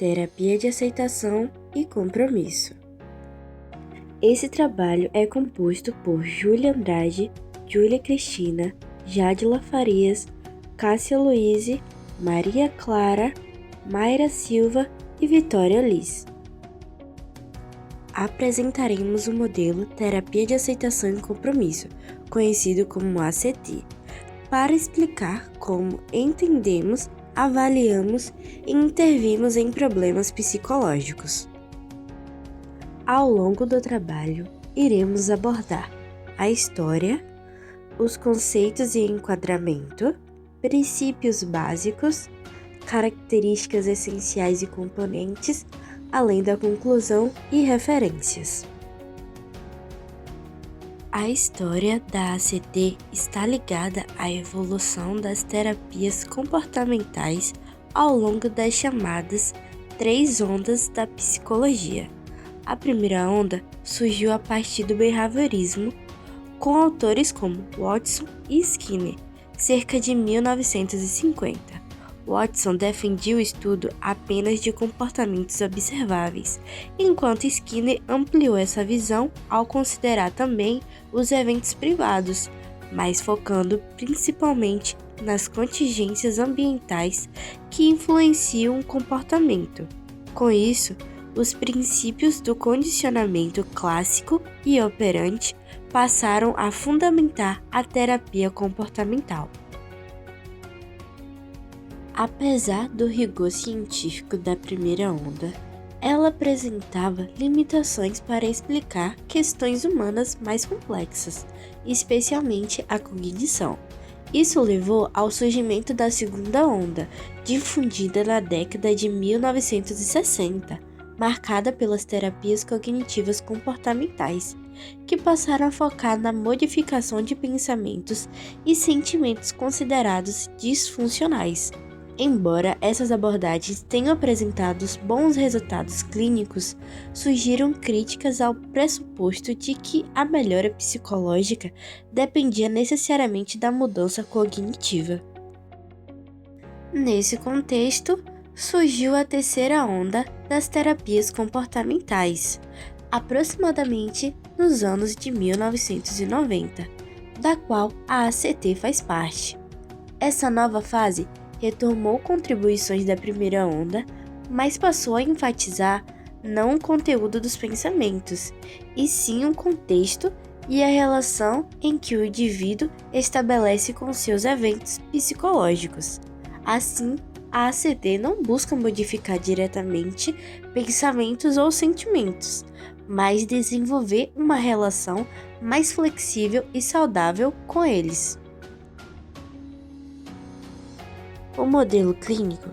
Terapia de Aceitação e Compromisso. Esse trabalho é composto por Júlia Andrade, Júlia Cristina, Jadila Farias, Cássia Luíse, Maria Clara, Mayra Silva e Vitória Liz. Apresentaremos o modelo Terapia de Aceitação e Compromisso, conhecido como ACT, para explicar como entendemos, avaliamos e intervimos em problemas psicológicos. Ao longo do trabalho, iremos abordar a história, os conceitos e enquadramento, princípios básicos, características essenciais e componentes, além da conclusão e referências. A história da ACT está ligada à evolução das terapias comportamentais ao longo das chamadas 3 ondas da psicologia. A primeira onda surgiu a partir do behaviorismo, com autores como Watson e Skinner, cerca de 1950. Watson defendia o estudo apenas de comportamentos observáveis, enquanto Skinner ampliou essa visão ao considerar também os eventos privados, mas focando principalmente nas contingências ambientais que influenciam o comportamento. Com isso, os princípios do condicionamento clássico e operante passaram a fundamentar a terapia comportamental. Apesar do rigor científico da primeira onda, ela apresentava limitações para explicar questões humanas mais complexas, especialmente a cognição. Isso levou ao surgimento da segunda onda, difundida na década de 1960, marcada pelas terapias cognitivas comportamentais, que passaram a focar na modificação de pensamentos e sentimentos considerados disfuncionais. Embora essas abordagens tenham apresentado bons resultados clínicos, surgiram críticas ao pressuposto de que a melhora psicológica dependia necessariamente da mudança cognitiva. Nesse contexto, surgiu a terceira onda das terapias comportamentais, aproximadamente nos anos de 1990, da qual a ACT faz parte. Essa nova fase retomou contribuições da primeira onda, mas passou a enfatizar não o conteúdo dos pensamentos, e sim o contexto e a relação em que o indivíduo estabelece com seus eventos psicológicos. Assim, a ACT não busca modificar diretamente pensamentos ou sentimentos, mas desenvolver uma relação mais flexível e saudável com eles. O modelo clínico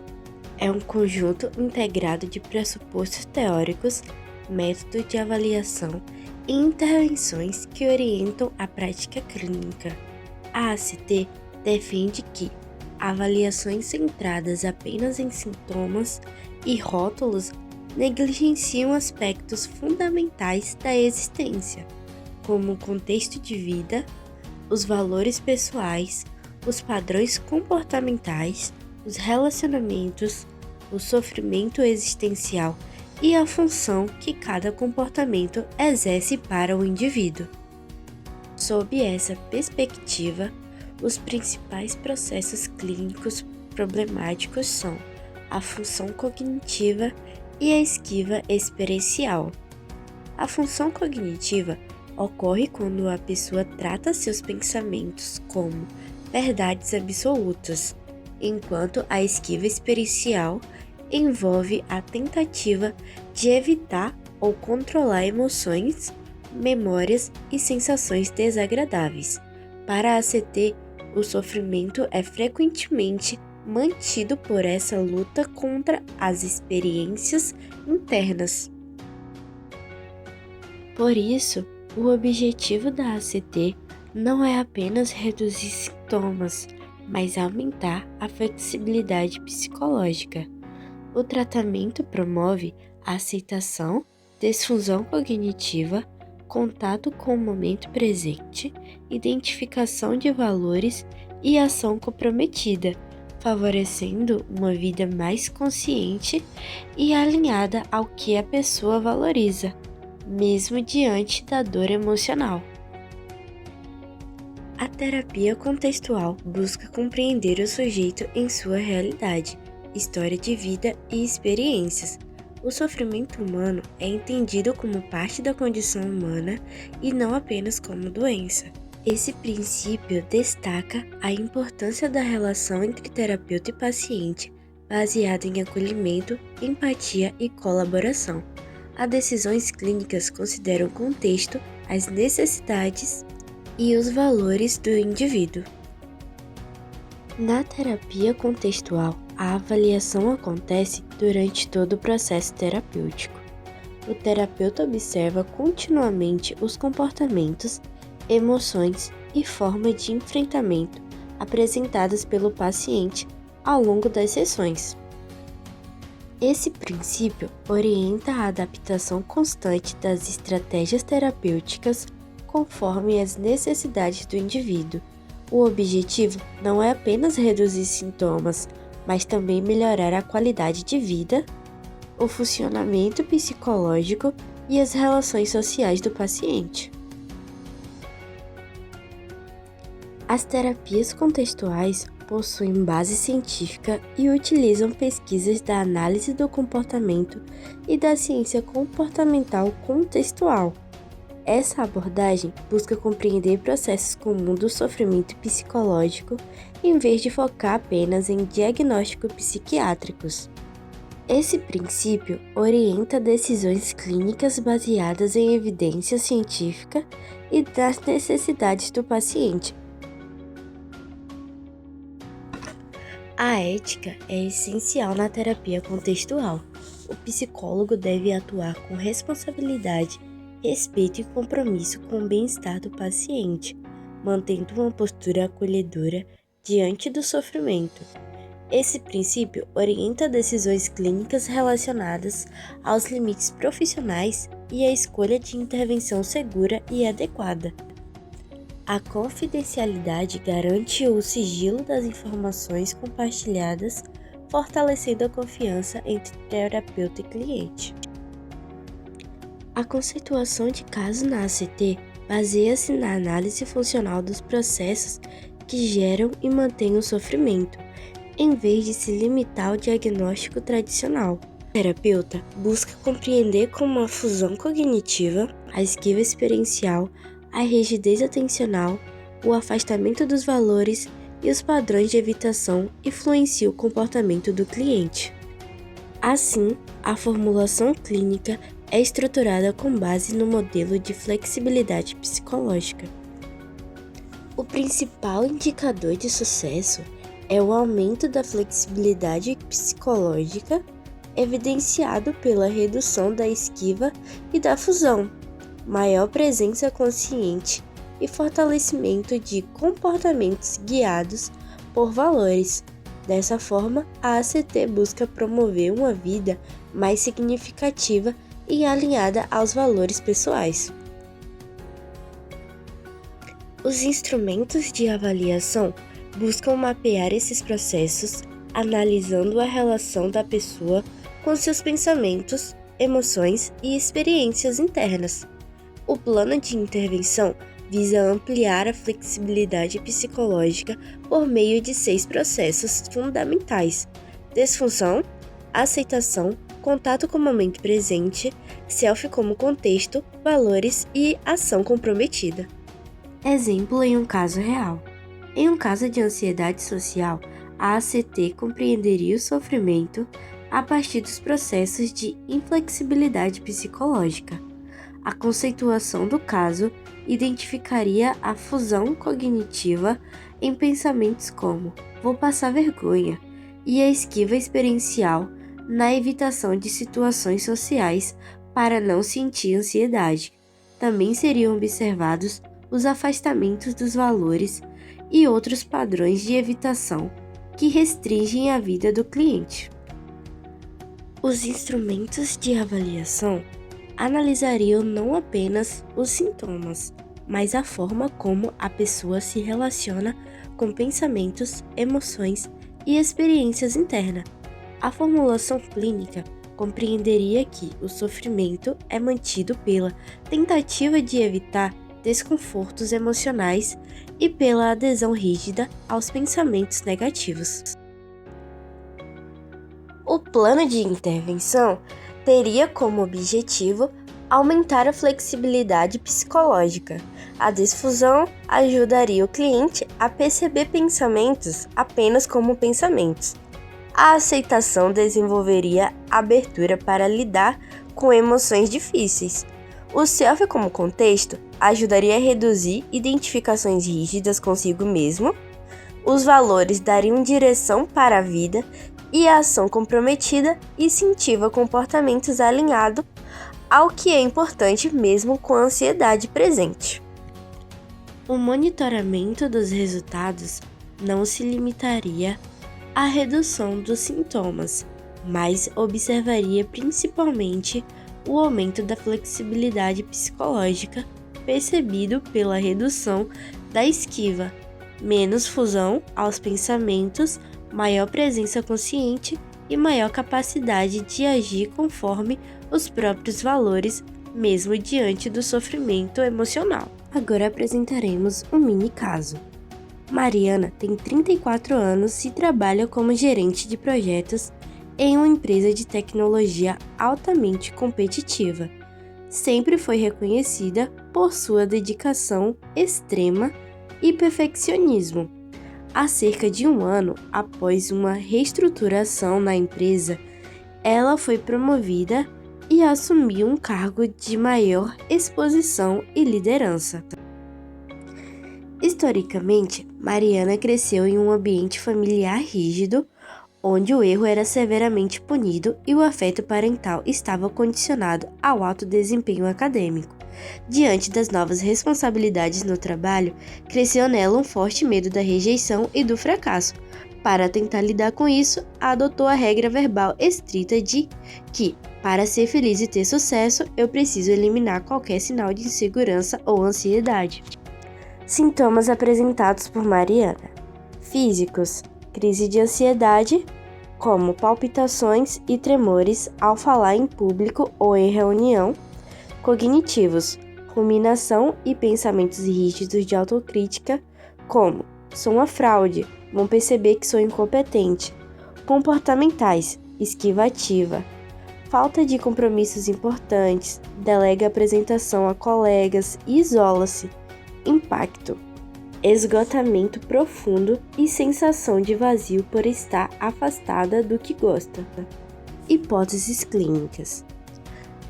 é um conjunto integrado de pressupostos teóricos, métodos de avaliação e intervenções que orientam a prática clínica. A ACT defende que avaliações centradas apenas em sintomas e rótulos negligenciam aspectos fundamentais da existência, como o contexto de vida, os valores pessoais, os padrões comportamentais, os relacionamentos, o sofrimento existencial e a função que cada comportamento exerce para o indivíduo. Sob essa perspectiva, os principais processos clínicos problemáticos são a função cognitiva e a esquiva experiencial. A função cognitiva ocorre quando a pessoa trata seus pensamentos como verdades absolutas, enquanto a esquiva experiencial envolve a tentativa de evitar ou controlar emoções, memórias e sensações desagradáveis. Para a ACT, o sofrimento é frequentemente mantido por essa luta contra as experiências internas. Por isso, o objetivo da ACT não é apenas reduzir sintomas, mas aumentar a flexibilidade psicológica. O tratamento promove a aceitação, disfunção cognitiva, contato com o momento presente, identificação de valores e ação comprometida, favorecendo uma vida mais consciente e alinhada ao que a pessoa valoriza, mesmo diante da dor emocional. A terapia contextual busca compreender o sujeito em sua realidade, história de vida e experiências. O sofrimento humano é entendido como parte da condição humana e não apenas como doença. Esse princípio destaca a importância da relação entre terapeuta e paciente, baseada em acolhimento, empatia e colaboração. As decisões clínicas consideram o contexto, as necessidades e os valores do indivíduo. Na terapia contextual, a avaliação acontece durante todo o processo terapêutico. O terapeuta observa continuamente os comportamentos, emoções e formas de enfrentamento apresentadas pelo paciente ao longo das sessões. Esse princípio orienta a adaptação constante das estratégias terapêuticas conforme as necessidades do indivíduo. O objetivo não é apenas reduzir sintomas, mas também melhorar a qualidade de vida, o funcionamento psicológico e as relações sociais do paciente. As terapias contextuais possuem base científica e utilizam pesquisas da análise do comportamento e da ciência comportamental contextual. Essa abordagem busca compreender processos comuns do sofrimento psicológico em vez de focar apenas em diagnósticos psiquiátricos. Esse princípio orienta decisões clínicas baseadas em evidência científica e das necessidades do paciente. A ética é essencial na terapia contextual. O psicólogo deve atuar com responsabilidade, respeito e compromisso com o bem-estar do paciente, mantendo uma postura acolhedora diante do sofrimento. Esse princípio orienta decisões clínicas relacionadas aos limites profissionais e à escolha de intervenção segura e adequada. A confidencialidade garante o sigilo das informações compartilhadas, fortalecendo a confiança entre terapeuta e cliente. A conceituação de caso na ACT baseia-se na análise funcional dos processos que geram e mantêm o sofrimento, em vez de se limitar ao diagnóstico tradicional. O terapeuta busca compreender como a fusão cognitiva, a esquiva experiencial, a rigidez atencional, o afastamento dos valores e os padrões de evitação influenciam o comportamento do cliente. Assim, a formulação clínica é estruturada com base no modelo de flexibilidade psicológica. O principal indicador de sucesso é o aumento da flexibilidade psicológica, evidenciado pela redução da esquiva e da fusão, maior presença consciente e fortalecimento de comportamentos guiados por valores. Dessa forma, a ACT busca promover uma vida mais significativa e alinhada aos valores pessoais. Os instrumentos de avaliação buscam mapear esses processos, analisando a relação da pessoa com seus pensamentos, emoções e experiências internas. O plano de intervenção visa ampliar a flexibilidade psicológica por meio de 6 processos fundamentais: desfunção, aceitação, contato com o momento presente, self como contexto, valores e ação comprometida. Exemplo em um caso real. Em um caso de ansiedade social, a ACT compreenderia o sofrimento a partir dos processos de inflexibilidade psicológica. A conceituação do caso identificaria a fusão cognitiva em pensamentos como "vou passar vergonha" e a esquiva experiencial na evitação de situações sociais para não sentir ansiedade. Também seriam observados os afastamentos dos valores e outros padrões de evitação que restringem a vida do cliente. Os instrumentos de avaliação analisariam não apenas os sintomas, mas a forma como a pessoa se relaciona com pensamentos, emoções e experiências internas. A formulação clínica compreenderia que o sofrimento é mantido pela tentativa de evitar desconfortos emocionais e pela adesão rígida aos pensamentos negativos. O plano de intervenção teria como objetivo aumentar a flexibilidade psicológica. A desfusão ajudaria o cliente a perceber pensamentos apenas como pensamentos. A aceitação desenvolveria abertura para lidar com emoções difíceis. O self como contexto ajudaria a reduzir identificações rígidas consigo mesmo. Os valores dariam direção para a vida e a ação comprometida incentiva comportamentos alinhados ao que é importante mesmo com a ansiedade presente. O monitoramento dos resultados não se limitaria à redução dos sintomas, mas observaria principalmente o aumento da flexibilidade psicológica percebido pela redução da esquiva, menos fusão aos pensamentos, maior presença consciente e maior capacidade de agir conforme os próprios valores, mesmo diante do sofrimento emocional. Agora apresentaremos um mini caso. Mariana tem 34 anos e trabalha como gerente de projetos em uma empresa de tecnologia altamente competitiva. Sempre foi reconhecida por sua dedicação extrema e perfeccionismo. Há cerca de um ano, após uma reestruturação na empresa, ela foi promovida e assumiu um cargo de maior exposição e liderança. Historicamente, Mariana cresceu em um ambiente familiar rígido, onde o erro era severamente punido e o afeto parental estava condicionado ao alto desempenho acadêmico. Diante das novas responsabilidades no trabalho, cresceu nela um forte medo da rejeição e do fracasso. Para tentar lidar com isso, adotou a regra verbal estrita de que, para ser feliz e ter sucesso, eu preciso eliminar qualquer sinal de insegurança ou ansiedade. Sintomas apresentados por Mariana: físicos, crise de ansiedade, como palpitações e tremores ao falar em público ou em reunião. Cognitivos, ruminação e pensamentos rígidos de autocrítica, como sou uma fraude, vão perceber que sou incompetente. Comportamentais, esquiva ativa, falta de compromissos importantes, delega a apresentação a colegas e isola-se. Impacto, esgotamento profundo e sensação de vazio por estar afastada do que gosta. Hipóteses clínicas.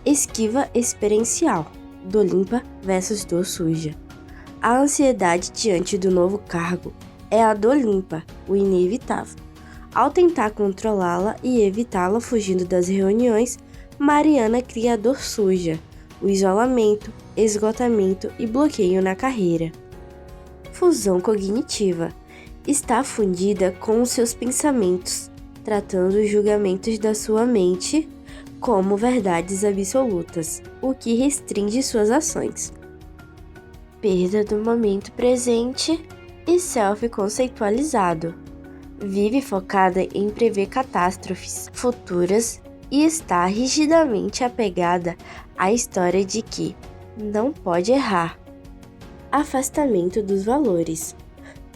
Esquiva experiencial, do limpa versus do suja. A ansiedade diante do novo cargo é a do limpa, o inevitável. Ao tentar controlá-la e evitá-la fugindo das reuniões, Mariana cria a dor suja, o isolamento, esgotamento e bloqueio na carreira. Fusão cognitiva. Está fundida com os seus pensamentos, tratando os julgamentos da sua mente como verdades absolutas, o que restringe suas ações. Perda do momento presente e self-conceitualizado. Vive focada em prever catástrofes futuras e está rigidamente apegada à história de que não pode errar. Afastamento dos valores.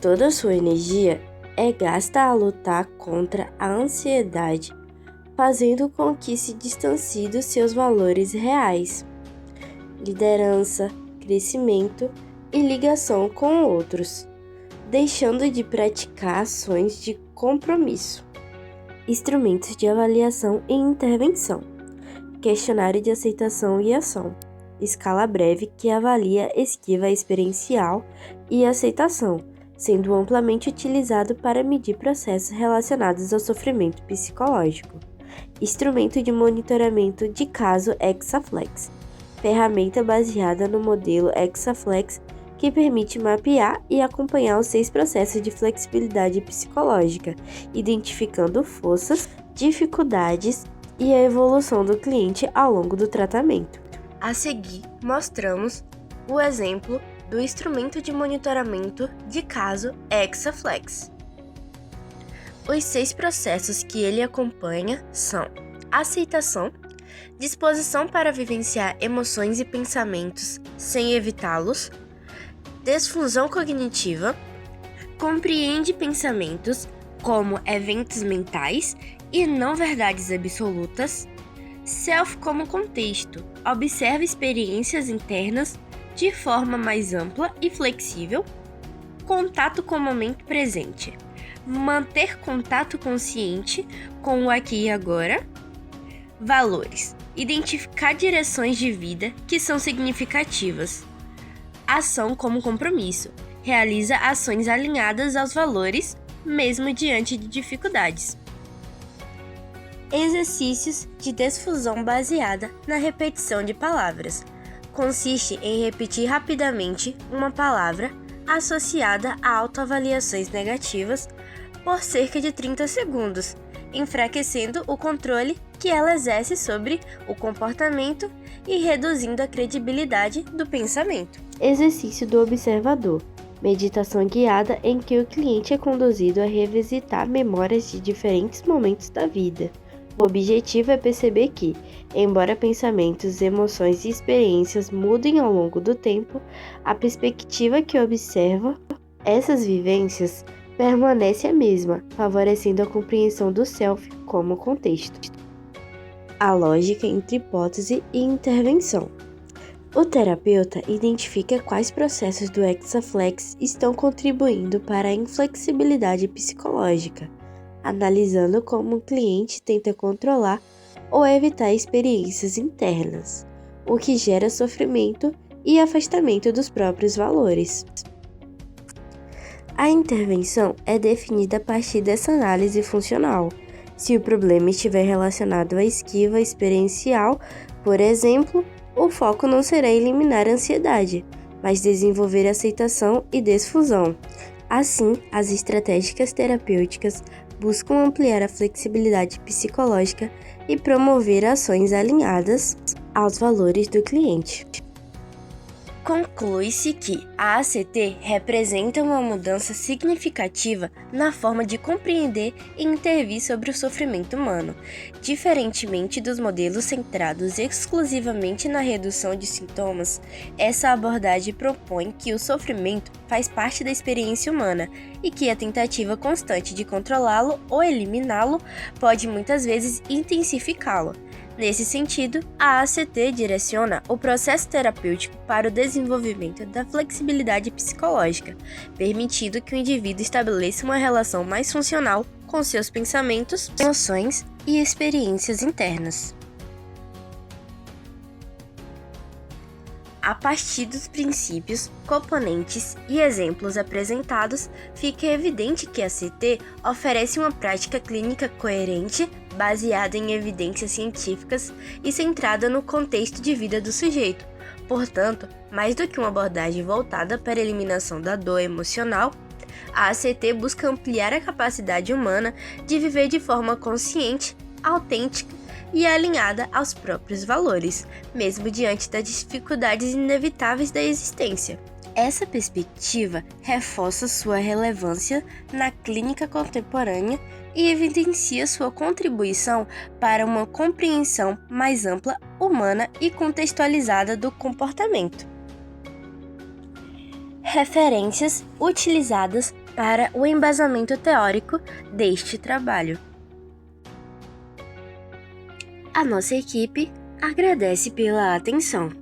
Toda sua energia é gasta a lutar contra a ansiedade, fazendo com que se distancie dos seus valores reais. Liderança, crescimento e ligação com outros, deixando de praticar ações de compromisso. Instrumentos de avaliação e intervenção. Questionário de aceitação e ação. Escala breve que avalia esquiva experiencial e aceitação, sendo amplamente utilizado para medir processos relacionados ao sofrimento psicológico. Instrumento de monitoramento de caso Exaflex. Ferramenta baseada no modelo Exaflex que permite mapear e acompanhar os 6 processos de flexibilidade psicológica, identificando forças, dificuldades e a evolução do cliente ao longo do tratamento. A seguir, mostramos o exemplo do instrumento de monitoramento de caso Exaflex. Os 6 processos que ele acompanha são aceitação, disposição para vivenciar emoções e pensamentos sem evitá-los, desfusão cognitiva, compreende pensamentos como eventos mentais e não verdades absolutas, self como contexto, observa experiências internas de forma mais ampla e flexível, contato com o momento presente, manter contato consciente com o aqui e agora, valores, identificar direções de vida que são significativas, ação como compromisso, realiza ações alinhadas aos valores, mesmo diante de dificuldades. Exercícios de desfusão baseada na repetição de palavras. Consiste em repetir rapidamente uma palavra associada a autoavaliações negativas por cerca de 30 segundos, enfraquecendo o controle que ela exerce sobre o comportamento e reduzindo a credibilidade do pensamento. Exercício do observador. Meditação guiada em que o cliente é conduzido a revisitar memórias de diferentes momentos da vida. O objetivo é perceber que, embora pensamentos, emoções e experiências mudem ao longo do tempo, a perspectiva que observa essas vivências permanece a mesma, favorecendo a compreensão do self como contexto. A lógica entre hipótese e intervenção. O terapeuta identifica quais processos do Hexaflex estão contribuindo para a inflexibilidade psicológica, analisando como o cliente tenta controlar ou evitar experiências internas, o que gera sofrimento e afastamento dos próprios valores. A intervenção é definida a partir dessa análise funcional. Se o problema estiver relacionado à esquiva experiencial, por exemplo, o foco não será eliminar a ansiedade, mas desenvolver aceitação e desfusão. Assim, as estratégias terapêuticas buscam ampliar a flexibilidade psicológica e promover ações alinhadas aos valores do cliente. Conclui-se que a ACT representa uma mudança significativa na forma de compreender e intervir sobre o sofrimento humano, diferentemente dos modelos centrados exclusivamente na redução de sintomas. Essa abordagem propõe que o sofrimento faz parte da experiência humana e que a tentativa constante de controlá-lo ou eliminá-lo pode muitas vezes intensificá-lo. Nesse sentido, a ACT direciona o processo terapêutico para o desenvolvimento da flexibilidade psicológica, permitindo que o indivíduo estabeleça uma relação mais funcional com seus pensamentos, emoções e experiências internas. A partir dos princípios, componentes e exemplos apresentados, fica evidente que a ACT oferece uma prática clínica coerente, baseada em evidências científicas e centrada no contexto de vida do sujeito. Portanto, mais do que uma abordagem voltada para a eliminação da dor emocional, a ACT busca ampliar a capacidade humana de viver de forma consciente, autêntica e alinhada aos próprios valores, mesmo diante das dificuldades inevitáveis da existência. Essa perspectiva reforça sua relevância na clínica contemporânea e evidencia sua contribuição para uma compreensão mais ampla, humana e contextualizada do comportamento. Referências utilizadas para o embasamento teórico deste trabalho. A nossa equipe agradece pela atenção.